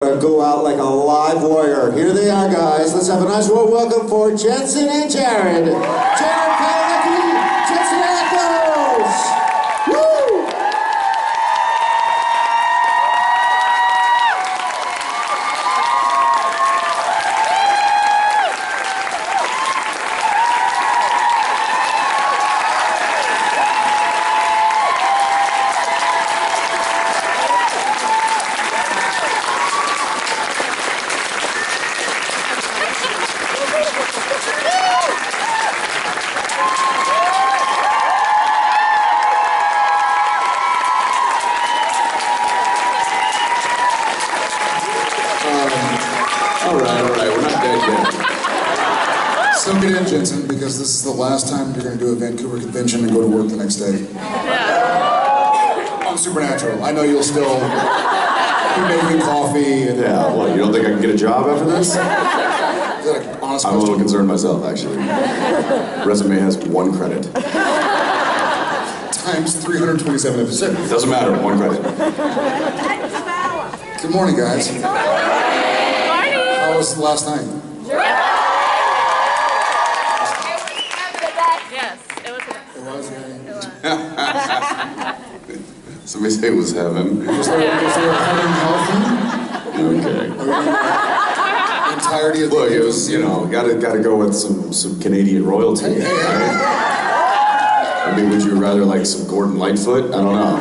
Go out like a live warrior. Here they are, guys. Let's have a nice warm welcome for Jensen and Jared. Jared Padalecki, Jensen Athos. Woo! All right, we're not dead yet. Soak it in, Jensen, because this is the last time you're going to do a Vancouver convention and go to work the next day. On Supernatural. I know you'll still be making coffee. And, yeah, well, you don't think I can get a job after this? Is that an honest I'm a little concerned myself, actually. Resume has 1 credit. Times 327 episodes. Doesn't matter, 1 credit. Good morning, guys. How was last night? Yes, it was. It was, yeah. Somebody say it was heaven. Was there heaven healthy? Okay. Entirety of the Look, it was, you know, gotta go with some Canadian royalty. Hey. Right? I mean, would you rather like some Gordon Lightfoot? I don't know.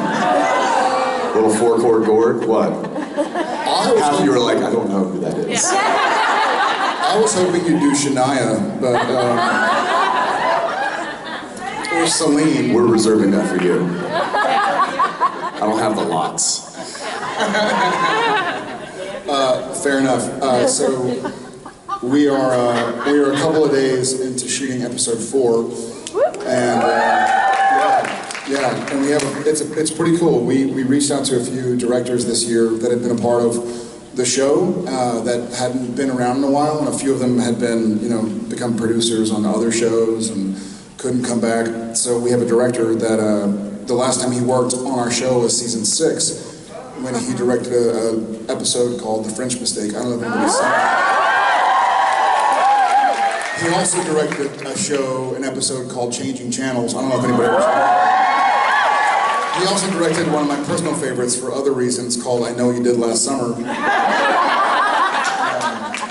Little 4-chord Gord? What? Half of you were like, I don't know who that is. I was hoping you'd do Shania, but or Celine. We're reserving that for you. I don't have the lots. Fair enough. So we are a couple of days into shooting episode 4, and and we have it's pretty cool. We reached out to a few directors this year that had been a part of the show that hadn't been around in a while, and a few of them had been, become producers on other shows and couldn't come back. So we have a director that the last time he worked on our show was season 6, when he directed an episode called The French Mistake. I don't know if anybody's seen it. He also directed an episode called Changing Channels. I don't know if anybody ever saw it. He also directed one of my personal favorites for other reasons called I Know You Did Last Summer.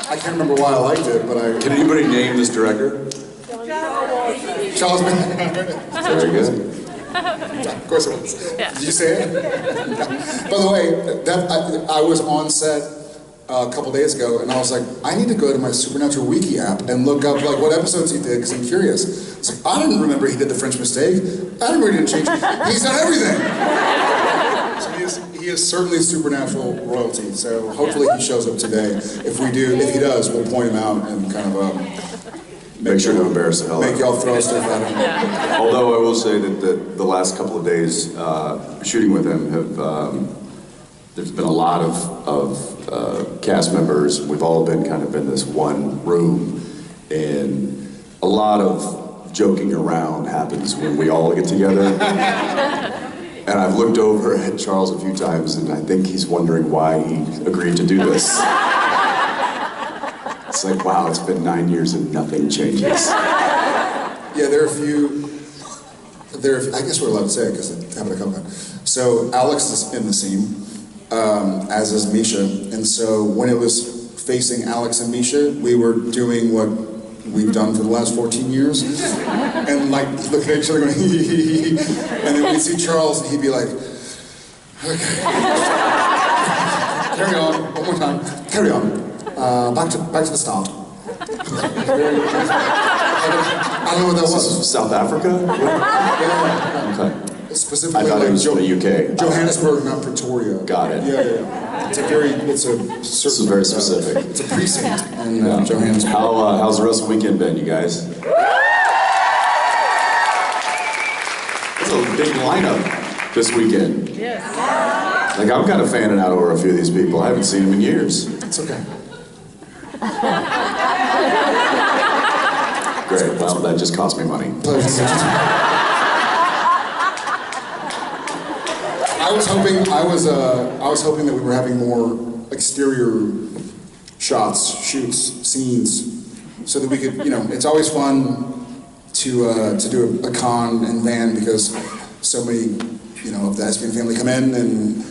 I can't remember why I liked it, but I... Can anybody name this director? Charles Very good. Of course it was. Yeah. Did you say it? By the way, I was on set a couple days ago, and I was like, I need to go to my Supernatural Wiki app and look up what episodes he did, because I'm curious. It's like, I didn't remember he did The French Mistake. I didn't remember he didn't change. He's done everything. So he is certainly Supernatural royalty. So hopefully he shows up today. If he does, we'll point him out and kind of Make sure to embarrass the hell out of make y'all throw stuff at him. Yeah. Although I will say that the last couple of days shooting with him have there's been a lot of cast members. We've all been kind of in this one room, and a lot of joking around happens when we all get together. And I've looked over at Charles a few times, and I think he's wondering why he agreed to do this. It's like, wow, it's been 9 years and nothing changes. Yeah, there are a few. I guess we're allowed to say it because it happened a couple times. So Alex is in the scene, as is Misha, and so when it was facing Alex and Misha, we were doing what we've done for the last 14 years, and like looking at each other going, hee hee hee, and then we'd see Charles, and he'd be like, okay, carry on, one more time, carry on. Back to the start. I don't know what that was. This is South Africa? Yeah. Okay. Specifically, I thought it was from the UK. Johannesburg, not Pretoria. Got it. Yeah. It's a This is very specific. It's a precinct in Johannesburg. How's the rest of the weekend been, you guys? It's a big lineup this weekend. Yes. Like, I'm kind of fanning out over a few of these people. I haven't seen them in years. It's okay. Great. Well, that just cost me money. I was hoping that we were having more exterior shots, shoots, scenes, so that we could, it's always fun to do a con and van because so many, of the SPN family come in, and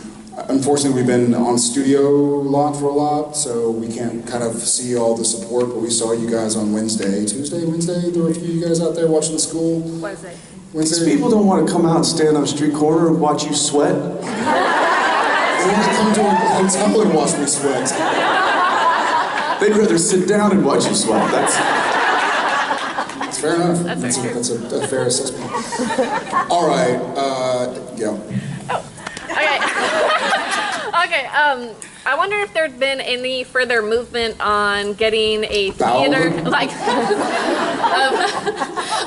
unfortunately we've been on studio a lot, so we can't kind of see all the support, but we saw you guys on Wednesday. There were a few of you guys out there watching the school. Wednesday. These people don't want to come out and stand on a street corner and watch you sweat. They want to come to a hotel and watch me sweat. They'd rather sit down and watch you sweat. That's fair enough. That's a fair assessment. All right, yeah. Okay. Okay. I wonder if there'd been any further movement on getting a theater,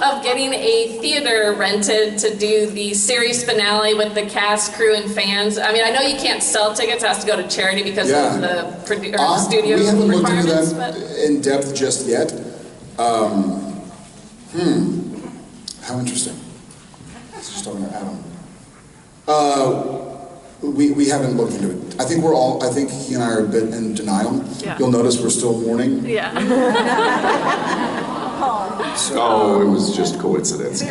of getting a theater rented to do the series finale with the cast, crew, and fans. I mean, I know you can't sell tickets; it has to go to charity because of the studio we haven't looked into requirements. that in depth just yet. How interesting. I was just talking to Adam. We haven't looked into it. I think he and I are a bit in denial. Yeah. You'll notice we're still mourning. Yeah. it was just coincidence.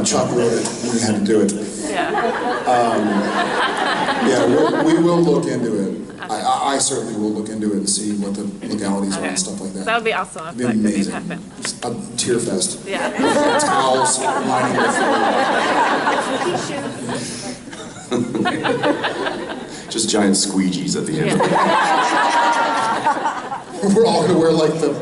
Chuck wrote it, and we had to do it. Yeah. We will look into it. I certainly will look into it and see what the legalities are and stuff like that. That would be awesome if It'd be that could amazing. happen. Just a tear fest. Yeah. Towels lining the floor. Just giant squeegees at the end. Yeah. We're all gonna wear like the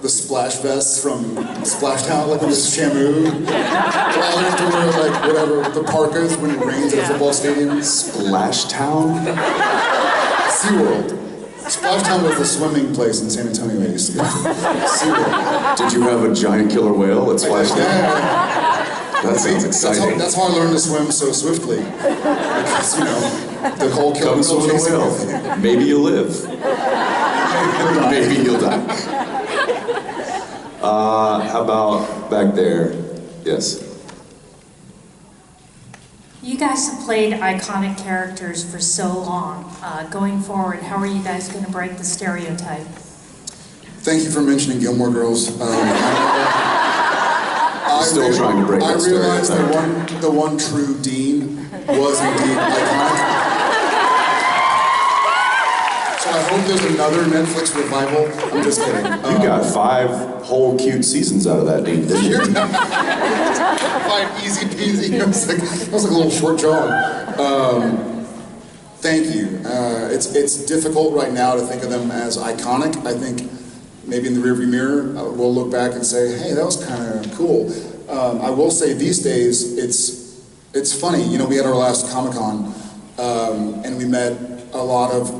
splash vests from Splash Town, like with the Shamu. We're all gonna have to wear like whatever, the parkas when it rains at a football stadium. Splash Town? SeaWorld. Splash Town was the swimming place in San Antonio I used to go to. SeaWorld. Did you have a giant killer whale at Splash Town? Yeah. That sounds exciting. That's how I learned to swim so swiftly. Because, the whole killer Come swim with a whale. Maybe you'll live. Maybe you'll die. How about back there? Yes. You guys have played iconic characters for so long. Going forward, how are you guys going to break the stereotype? Thank you for mentioning Gilmore Girls. Still trying to break that realized stereotype. the one true Dean was indeed iconic. So I hope there's another Netflix revival. I'm just kidding. You got 5 whole cute seasons out of that, Dean, didn't you? 5 easy peasy. That was like a little short jog. Thank you. It's difficult right now to think of them as iconic. I think maybe in the rearview mirror, we'll look back and say, hey, that was kind of cool. I will say these days, it's funny. We had our last Comic-Con, and we met a lot of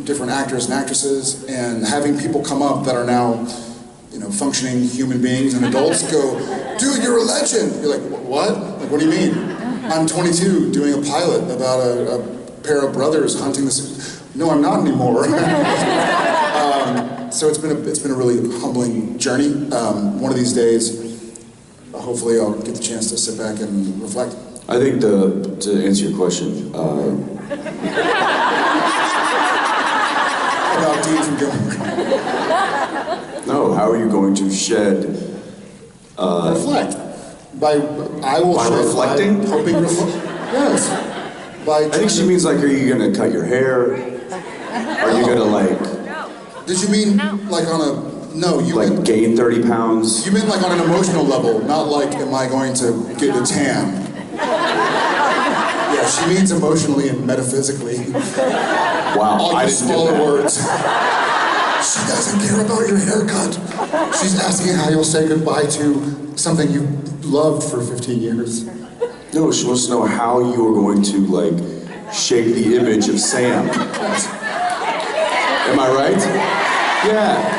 different actors and actresses, and having people come up that are now, functioning human beings and adults go, dude, you're a legend. You're like, what? Like, what do you mean? I'm 22 doing a pilot about a pair of brothers hunting this. No, I'm not anymore. So it's been a really humbling journey. One of these days, hopefully I'll get the chance to sit back and reflect. I think to answer your question, about Dean from Gilmore. no, how are you going to shed? Reflect. By reflecting? Hoping reflect. Yes. I think she means like, are you gonna cut your hair? Are you gonna like? Did you mean like on a? No, you like meant, gain 30 pounds? You meant like on an emotional level, not like, am I going to get a tan? Yeah, she means emotionally and metaphysically. Wow, All I the didn't know smaller that. words. She doesn't care about your haircut. She's asking how you'll say goodbye to something you loved for 15 years. No, she wants to know how you are going to like shape the image of Sam. Am I right? Yeah.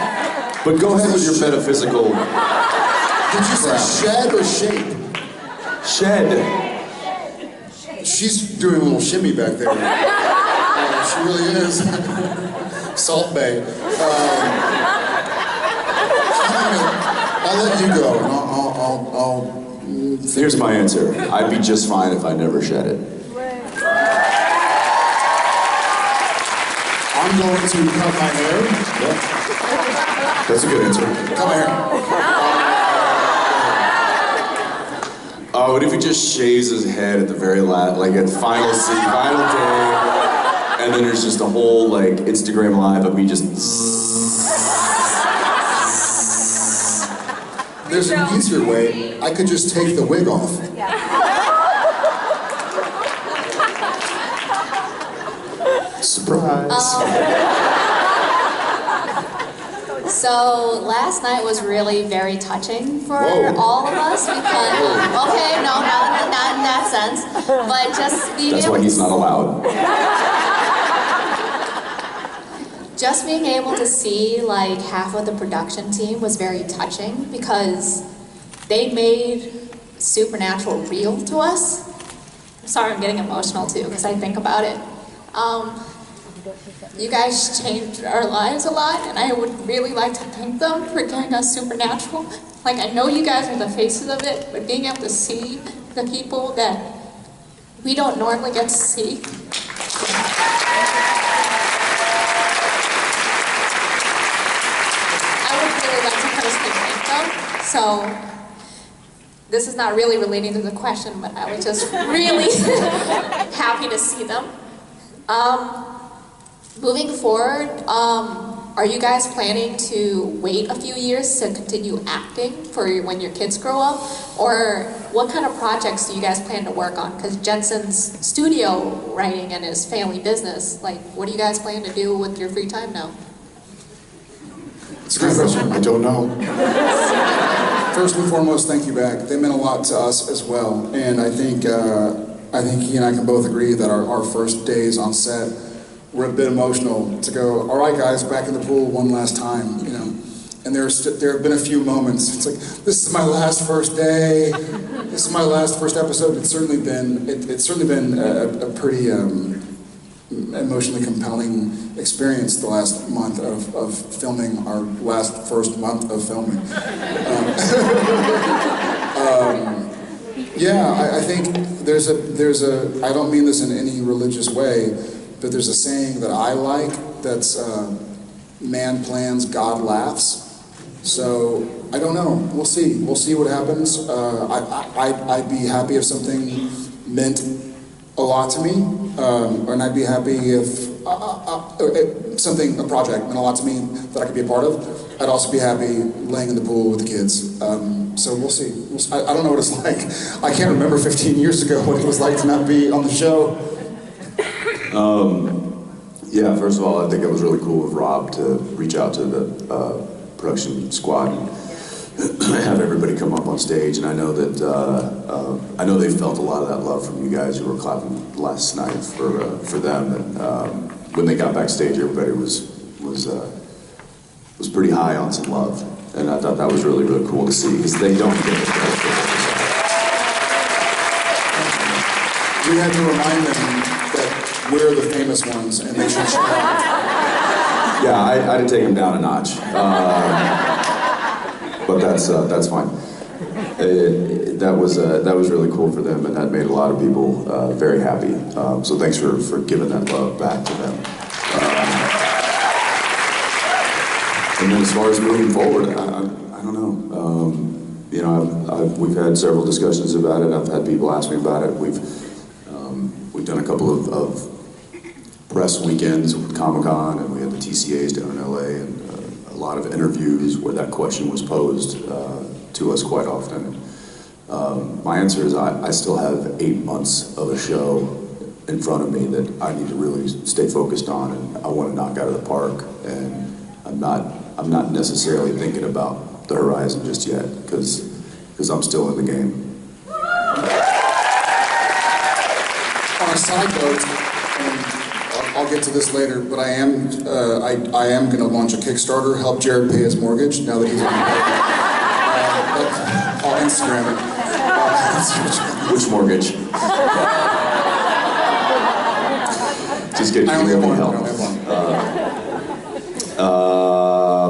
But go ahead with your metaphysical. Did you say shed or shape? Shed. She's doing a little shimmy back there. She really is. Salt Bay. I'll let you go, and I'll Here's my answer. I'd be just fine if I never shed it. I'm going to cut my hair. Yeah. That's a good answer. Cut my hair. What if he just shaves his head at the very last, like at final scene, final day, and then there's just a whole like Instagram live of me just. There's an easier way. I could just take the wig off. Surprise. So last night was really very touching for Whoa. all of us because, okay, no, not in that sense, but just being That's able why he's not allowed. just being able to see like half of the production team was very touching because they made Supernatural real to us. I'm sorry, I'm getting emotional too because I think about it. You guys changed our lives a lot, and I would really like to thank them for giving us Supernatural. Like, I know you guys are the faces of it, but being able to see the people that we don't normally get to see. I would really like to personally thank them. So, this is not really relating to the question, but I was just really happy to see them. Moving forward, are you guys planning to wait a few years to continue acting for when your kids grow up? Or what kind of projects do you guys plan to work on? Because Jensen's studio writing and his family business, like, what do you guys plan to do with your free time now? It's a great question. I don't know. First and foremost, thank you back. They meant a lot to us as well. And I think he and I can both agree that our first days on set were a bit emotional to go, all right guys, back in the pool one last time, you know. And there have been a few moments. It's like, this is my last first day. This is my last first episode. It's certainly been a pretty emotionally compelling experience the last month of filming, our first month of filming. Yeah, I think there's a, I don't mean this in any religious way, but there's a saying that I like that's, man plans, God laughs. So, I don't know, we'll see what happens. I'd be happy if something meant a lot to me, and I'd be happy if a project meant a lot to me that I could be a part of. I'd also be happy laying in the pool with the kids. So we'll see. I don't know what it's like. I can't remember 15 years ago what it was like to not be on the show. Yeah, first of all, I think it was really cool of Rob to reach out to the production squad and have everybody come up on stage. And I know that I know they felt a lot of that love from you guys who were clapping last night for them. And when they got backstage, everybody was pretty high on some love, and I thought that was really, really cool to see because they don't get it. We had to remind them that we're the famous ones, and they should show up. Yeah, I had to take them down a notch, but that's fine. That was really cool for them, and that made a lot of people very happy. So thanks for giving that love back to them. And then as far as moving forward, I don't know. You know, we've had several discussions about it. I've had people ask me about it. We've done a couple of press weekends with Comic-Con, and we had the TCAs down in LA, and a lot of interviews where that question was posed to us quite often. My answer is I still have 8 months of a show in front of me that I need to really stay focused on, and I want to knock out of the park. And I'm not necessarily thinking about the horizon just yet, because I'm still in the game. On a side note, and I'll get to this later, but I am going to launch a Kickstarter, help Jared pay his mortgage now that he's on I'll Instagram it. Which mortgage? Just kidding. I only have one.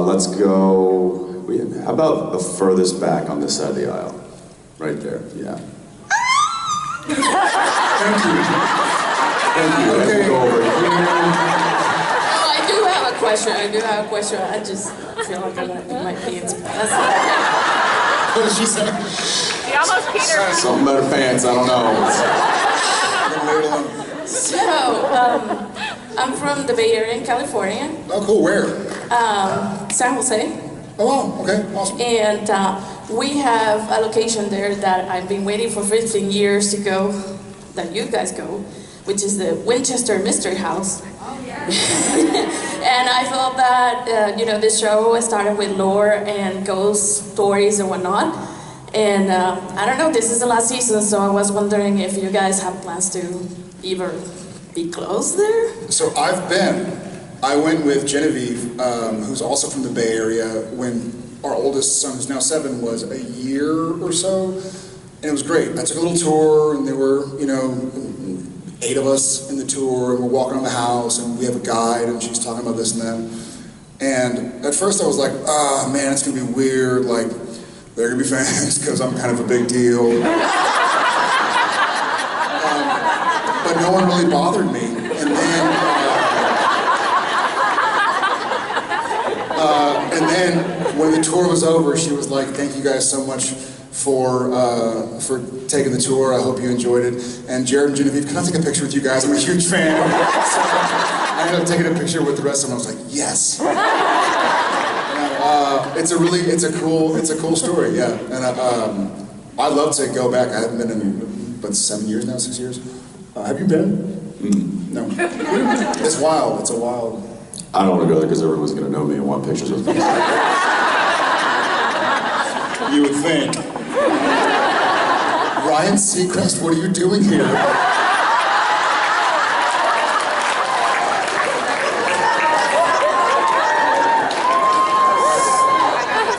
Let's go. How about the furthest back on this side of the aisle? Right there. Yeah. Thank you. Thank you. Okay. Go over here. Oh my question. I do have a question. I just feel like I'm gonna pee my pants. What did she say? You almost peed her. Something about her pants, I don't know. So, I'm from the Bay Area in California, Oh, cool. Where? San Jose. Oh, wow. Okay. Awesome. And we have a location there that I've been waiting for 15 years to go, that you guys go, which is the Winchester Mystery House. Oh, yeah. And I thought that, this show started with lore and ghost stories and whatnot. And I don't know, this is the last season, so I was wondering if you guys have plans to either be close there? So I went with Genevieve, who's also from the Bay Area, when our oldest son, who's now 7, was a year or so. And it was great. I took a little tour, and there were, 8 of us in the tour, and we're walking around the house, and we have a guide, and she's talking about this and that. And at first I was like, man, it's gonna be weird, like, they're gonna be fans, because I'm kind of a big deal. But no one really bothered me. And then when the tour was over, she was like, thank you guys so much for taking the tour. I hope you enjoyed it. And Jared and Genevieve, can I take a picture with you guys? I'm a huge fan. So I ended up taking a picture with the rest of them. I was like, yes. It's a cool story, yeah. And I'd love to go back. I haven't been in, 7 years now, 6 years. Have you been? No. It's wild. It's a wild. I don't want to go there because everyone's going to know me and want pictures with me. You would think. Ryan Seacrest, what are you doing here?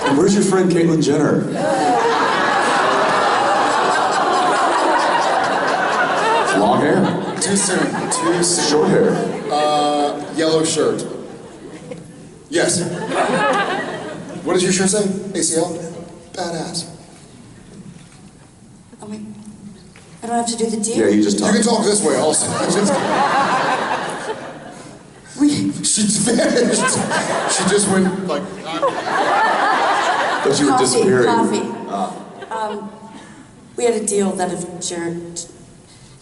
And where's your friend Caitlyn Jenner? Long hair. Too soon. Short hair. Yellow shirt. Yes. What does your shirt say? ACL? Badass. Oh my, I don't have to do the deal? Yeah, you just You talk. can talk this way also. She's vanished. She just went like. But you were disappearing. Coffee. We had a deal that if Jared...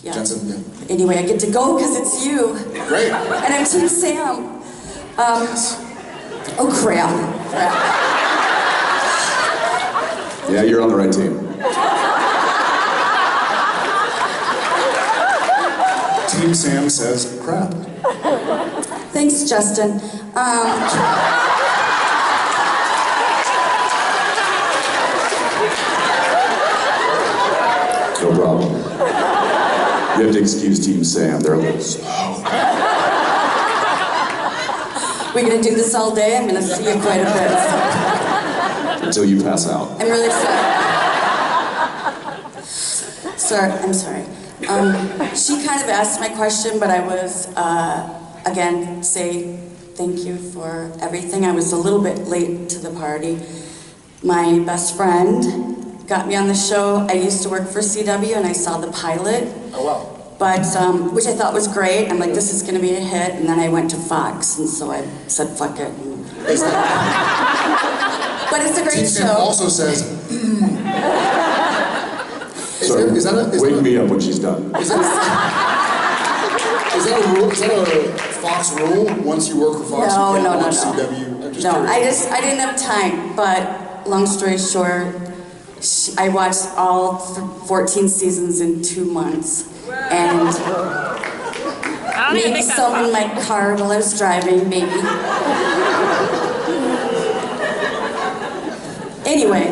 Yeah. Jensen, yeah. Anyway, I get to go because it's you. Great. And I'm Team Sam. Oh, crap. Yeah, you're on the right team. Team Sam says crap. Thanks, Justin. No problem. You have to excuse Team Sam. They're a little slow. We're going to do this all day. I'm going to see you quite a bit. Until you pass out. I'm really sorry. I'm sorry. She kind of asked my question, but I was, again, say thank you for everything. I was a little bit late to the party. My best friend got me on the show. I used to work for CW, and I saw the pilot. Oh, wow. But, which I thought was great. I'm like, this is going to be a hit. And then I went to Fox, and so I said, fuck it. But it's a great Team show. Sam also says, Sorry, is that wake me up when she's done. Is that a rule? Is that a Fox rule? Once you work for Fox, No, you no, can't no, watch no. CW? I'm just No, curious. I didn't have time. But long story short, I watched all 14 seasons in 2 months. And I don't even made think some that's in my car while I was driving, maybe. Anyway.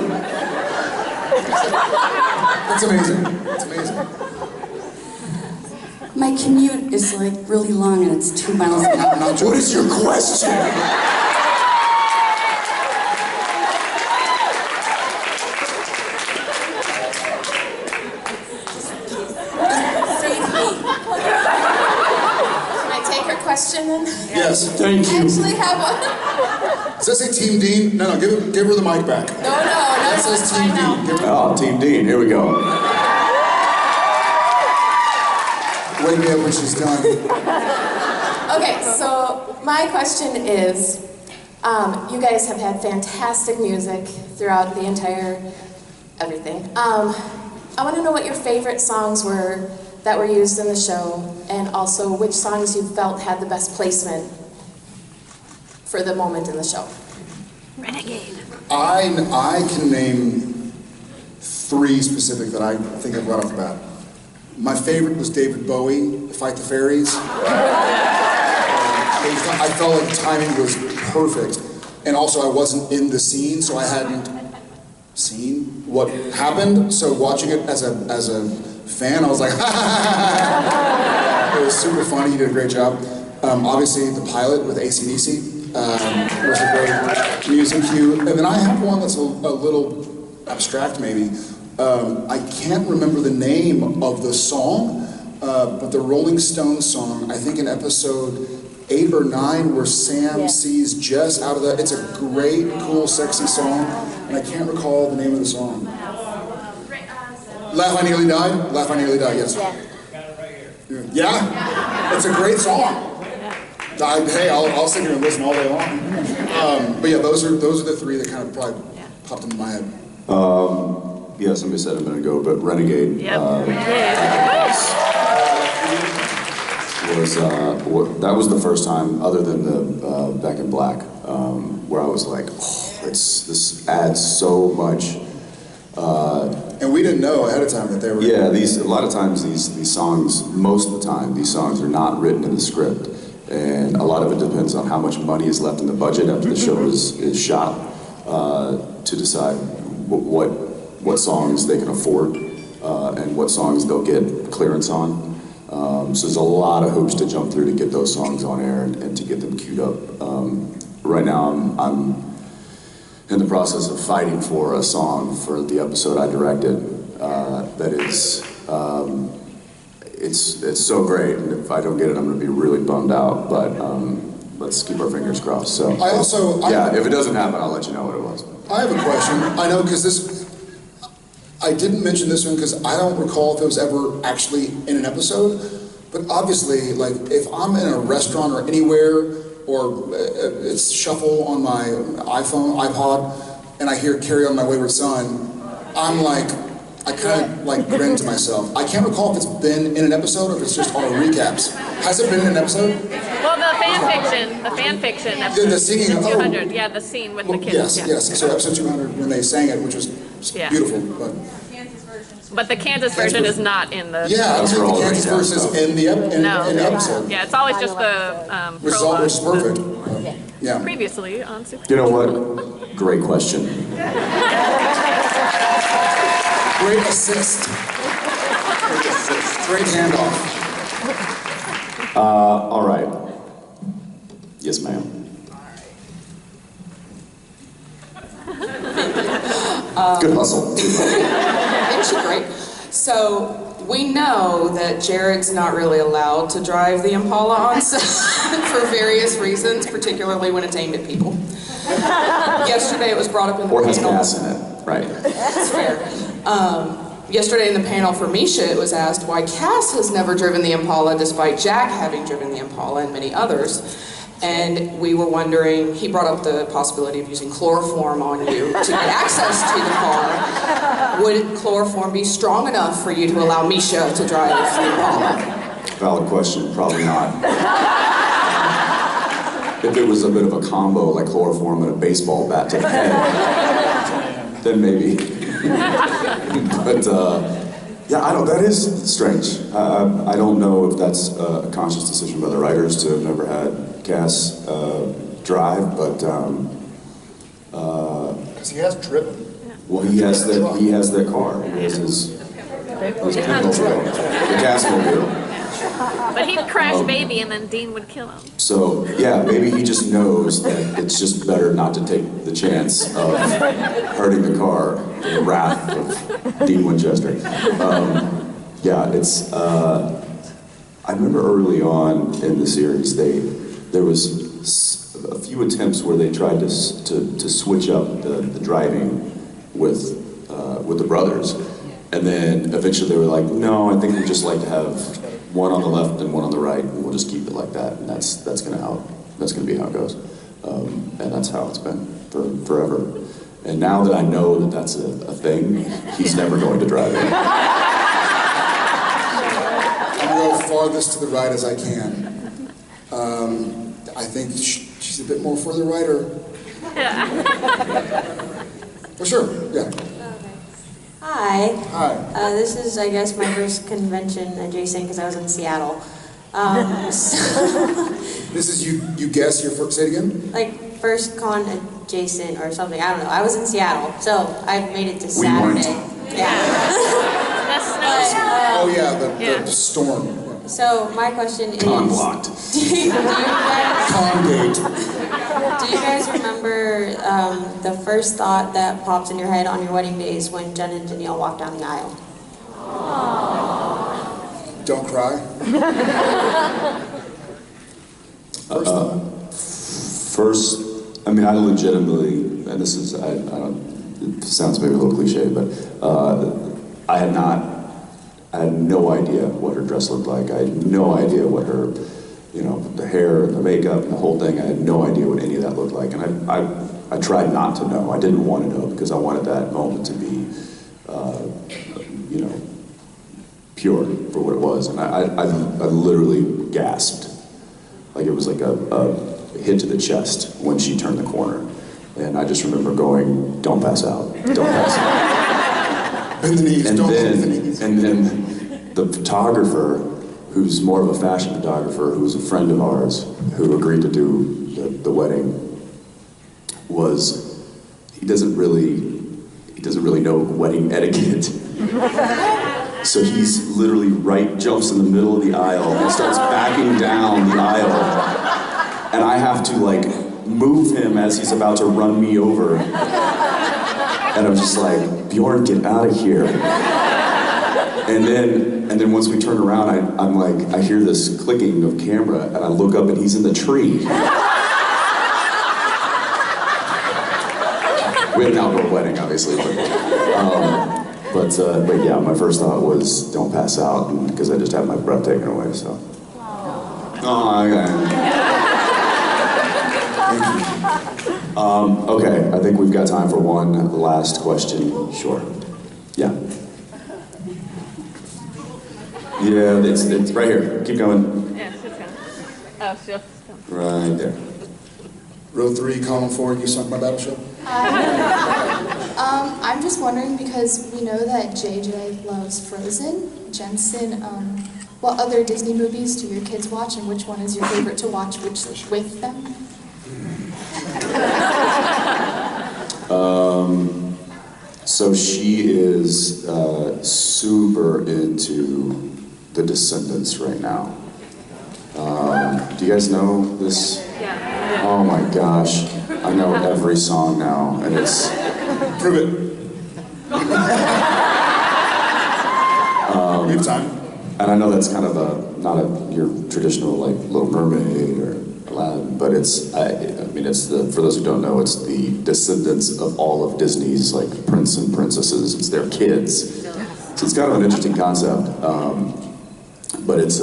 That's amazing. That's amazing. My commute is like really long and it's 2 miles. What is your question? Question then? Yes. Thank I you. actually have one. Does that say Team Dean? No, give her the mic back. No, that says it's Team fine now. Dean. Give her, Oh, Team Dean, here we go. wake me up when she's done. Okay, so my question is, you guys have had fantastic music throughout the entire everything. I want to know what your favorite songs were that were used in the show, and also which songs you felt had the best placement for the moment in the show. Renegade. I can name 3 specific that I think of right off the bat. My favorite was David Bowie, Fight the Fairies. I felt like the timing was perfect. And also I wasn't in the scene, so I hadn't seen what happened. So watching it as a fan, I was like, it was super funny, he did a great job. Obviously the pilot with AC/DC was a great music cue. And then I have one that's a little abstract maybe. I can't remember the name of the song, but the Rolling Stones song, I think in episode 8 or 9, where Sam sees Jess out of the, it's a great, cool, sexy song, and I can't recall the name of the song. Laugh I Nearly Died? Laugh I Nearly Died, yes. Yeah? It's a great song. Hey, I'll sit here and listen all day long. But yeah, those are the 3 that kind of probably popped into my head. Yeah, somebody said a minute ago, but Renegade that was the first time, other than the Back in Black, where I was like, oh, this adds so much. And we didn't know ahead of time that they were. Yeah, a lot of times these songs, most of the time, these songs are not written in the script, and a lot of it depends on how much money is left in the budget after the show is shot to decide what songs they can afford and what songs they'll get clearance on. So there's a lot of hoops to jump through to get those songs on air and to get them queued up. Right now I'm in the process of fighting for a song for the episode I directed that is, it's so great, and if I don't get it I'm going to be really bummed out, but let's keep our fingers crossed. So if it doesn't happen, I'll let you know what it was. I have a question. I know, because I didn't mention this one because I don't recall if it was ever actually in an episode, but obviously, like, if I'm in a restaurant or anywhere, or it's shuffle on my iPod, and I hear Carry On My Wayward Son, I'm like, I kind of like grin to myself. I can't recall if it's been in an episode or if it's just all recaps. Has it been in an episode? Well, the fan fiction episode. The singing, 200, yeah, the scene with the kids. Yes. So episode 200, when they sang it, which was beautiful. But the Kansas version is not in the... Yeah, I don't think the Kansas version is in the episode. Yeah, it's always just the prologue. Which is perfect. Yeah. Previously on Super. You know what? Great question. Great assist. Great handoff. All right. Yes, ma'am. Good hustle. Isn't she great? So we know that Jared's not really allowed to drive the Impala on set for various reasons, particularly when it's aimed at people. Yesterday it was brought up in the panel. Or has gas in it, right? That's fair. Yesterday in the panel for Misha, it was asked why Cass has never driven the Impala despite Jack having driven the Impala and many others. And we were wondering, he brought up the possibility of using chloroform on you to get access to the car. Would chloroform be strong enough for you to allow Misha to drive the Impala? Valid question, probably not. If it was a bit of a combo, like chloroform and a baseball bat to the head, then maybe. But yeah, that is strange. I don't know if that's a conscious decision by the writers to have never had Cass drive, but because he has driven. Well, he has that car. He has his Pinmobile, the Cassmobile. But he'd crash baby and then Dean would kill him. So yeah, maybe he just knows that it's just better not to take the chance of hurting the car, the wrath of Dean Winchester. Yeah, it's. I remember early on in the series, there was a few attempts where they tried to switch up the driving with the brothers, and then eventually they were like, no, I think we just like to have one on the left and one on the right, and we'll just keep it like that, and that's gonna be how it goes, and that's how it's been for forever. And now that I know that that's a thing, he's never going to drive it. I'm gonna go farthest to the right as I can. I think she's a bit more further right, or? For sure, yeah. Hi. Hi. This is, I guess, my first convention adjacent because I was in Seattle. This is you guess your first, say it again? Like, first con adjacent or something, I don't know. I was in Seattle, so I made it to Saturday. Yeah. Oh yeah, the storm. So my question is, Con blocked. do you guys, Con gate. do you guys remember the first thought that pops in your head on your wedding days when Jen and Janelle walked down the aisle? Don't cry. First, I mean, I legitimately, and this is, I don't, it sounds maybe a little cliche, but I had no idea what her dress looked like. I had no idea what her, the hair and the makeup and the whole thing, I had no idea what any of that looked like. And I tried not to know. I didn't want to know because I wanted that moment to be, pure for what it was. And I literally gasped. Like it was like a hit to the chest when she turned the corner. And I just remember going, don't pass out, don't pass out. Bend the knees, and don't then, bend the knees. And then the photographer, who's more of a fashion photographer, who's a friend of ours, who agreed to do the wedding, he doesn't really know wedding etiquette. So he's literally jumps in the middle of the aisle and starts backing down the aisle. And I have to move him as he's about to run me over. And I'm just like, Bjorn, get out of here. And then once we turn around, I hear this clicking of camera, and I look up and he's in the tree. We had an outdoor wedding, obviously, but yeah, my first thought was don't pass out, because I just had my breath taken away. So. Oh, okay. Okay, I think we've got time for one last question. Sure. Yeah. Yeah, it's right here. Keep going. Yeah, it's coming. Oh, sure. Right there. Row 3, column 4, you sunk my battleship? I'm just wondering, because we know that JJ loves Frozen. Jensen, what other Disney movies do your kids watch, and which one is your favorite to watch with them? So she is super into The Descendants right now. Do you guys know this? Yeah. Oh my gosh, I know every song now, and it's... Prove it. We have time. And I know that's kind of not your traditional Little Mermaid or Aladdin, but it's for those who don't know, it's the descendants of all of Disney's prince and princesses. It's their kids. So it's kind of an interesting concept. But it's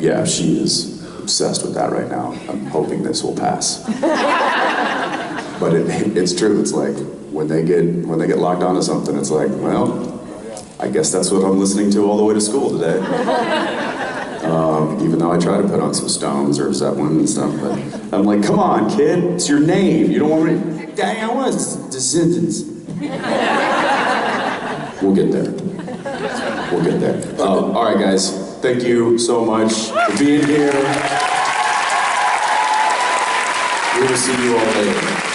yeah, she is obsessed with that right now. I'm hoping this will pass. But it's true. It's when they get locked onto something, it's well, I guess that's what I'm listening to all the way to school today. Even though I try to put on some Stones or Zeppelin and stuff, but I'm like, come on, kid, it's your name. You don't want me to... Daddy, I want Descendants. We'll get there. We'll get there. All right, guys. Thank you so much for being here. We will see you all later.